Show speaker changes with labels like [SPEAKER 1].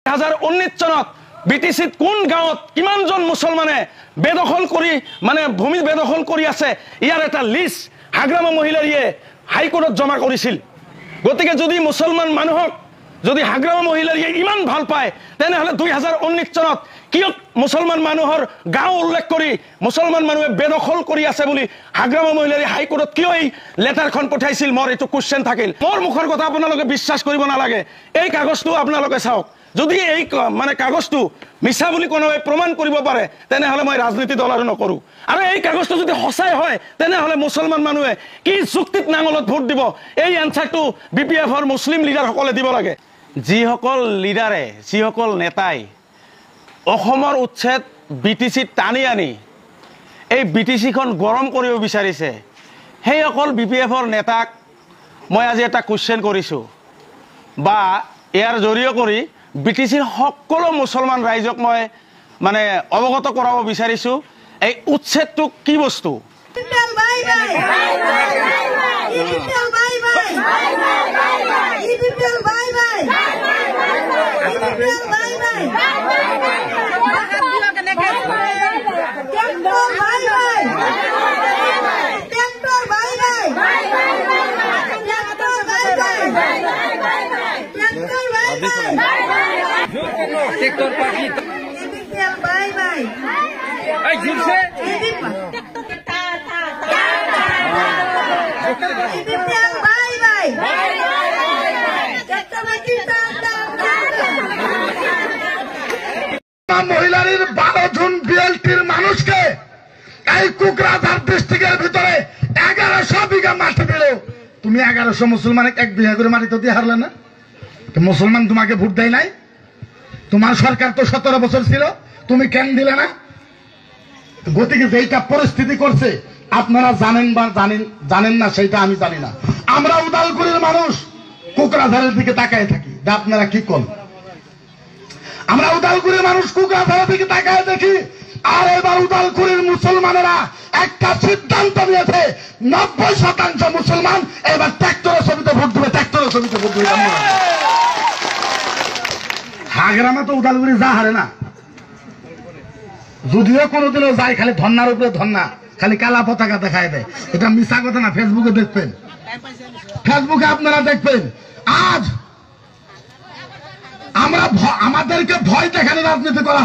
[SPEAKER 1] 2019 চনত বিটিসিত কোন গাঁৱত কিমানজন মুছলমানে বেদখল কৰি মানে ভূমি বেদখল কৰি আছে ইয়াৰ এটা লিষ্ট হাগ্ৰামা মহিলাৰীয়ে হাইকোৰ্টত জমা কৰিছিল। গতিকে যদি মুছলমান মানুহক যদি হাগ্ৰামা মহিলাৰীয়ে ইমান ভাল পায় তেনেহলে 2019 চনত কিয় মুছলমান মানুহৰ গাঁও উল্লেখ কৰি মুছলমান মানুহে বেদখল কৰি আছে বুলি হাগ্ৰামা মহিলাৰী হাইকোৰ্টত কিয় এই লেটাৰখন পঠাইছিল? মোৰ এইটো কোৱেশ্চন থাকিল। মোৰ মুখৰ কথা আপোনালোকে বিশ্বাস কৰিব নালাগে। এই কাগজটো আপোনালোকে চাওক। যদি এই মানে কাগজটো মিছা বুলি কোনোবাই প্ৰমাণ কৰিব পাৰে তেনেহলে মই ৰাজনীতি দল আৰু নকৰো। আৰু এই কাগজটো যদি সঁচাই হয় তেনেহলে মুছলমান মানুহে কি যুক্তিত নাঙলত ভোট দিব? এই এনসাৰটো বিপিএফৰ মুছলিম লিডাৰসকলে দিব লাগে। যিসকল লিডাৰে যিসকল নেতাই অসমৰ উচ্ছেদ বিটিসিত টানি আনি এই বিটিসিখন গৰম কৰিব বিচাৰিছে সেইসকল বিপিএফৰ নেতাক মই আজি এটা কোৱেশ্চন কৰিছোঁ বা ইয়াৰ জৰিয়তে কৰি বিটিসিৰ সকলো মুছলমান ৰাইজক মই মানে অৱগত কৰাব বিচাৰিছোঁ এই উচ্ছেদটো কি বস্তু।
[SPEAKER 2] टेक्टर पार्टी बाय बाय ए झूठ से बाय बाय
[SPEAKER 3] মহিলার 12 জন বিএলটির মানুষকে এই কোকরাঝার ডিস্ট্রিক্টের ভিতরে 1100 বিঘা মাটি দিল। তুমি 1100 মুসলমানকে এক বিঘা করে মাটি তো দিয়ে হারলে না? মুসলমান তোমাকে ভোট দেয় নাই? তোমার সরকার তো 17 বছর ছিল, তুমি কেন দিলে না? গতিকে যেটা পরিস্থিতি করছে আপনারা জানেন বা জানেন না সেটা আমি জানি না। আমরা উদালগুড়ির মানুষ কোকরাঝারের দিকে তাকায় থাকি, আপনারা কি কোন? আমরা উদালগুড়ির মানুষ কোকরাঝারের দিকে তাকায় দেখি। আর এবার উদালগুড়ির মুসলমানেরা একটা সিদ্ধান্ত নিয়েছে 90% মুসলমান এবার ট্রাক্টরের ছবিতে ভোট দেবে, ট্রাক্টরের ছবিতে ভোট দেবে। হাগ্রামা তো উদালগুড়ি যা হারে না, যদিও কোনোদিনও যায় খালি ধন্নার উপরে ধন্না, খালি কালা পতাকা দেখায় দেয়। এটা মিছা কথা না, ফেসবুকে দেখবেন, ফেসবুকে আপনারা দেখবেন। আজ আমরা আমাদেরকে ভয় দেখানো রাজনীতি করা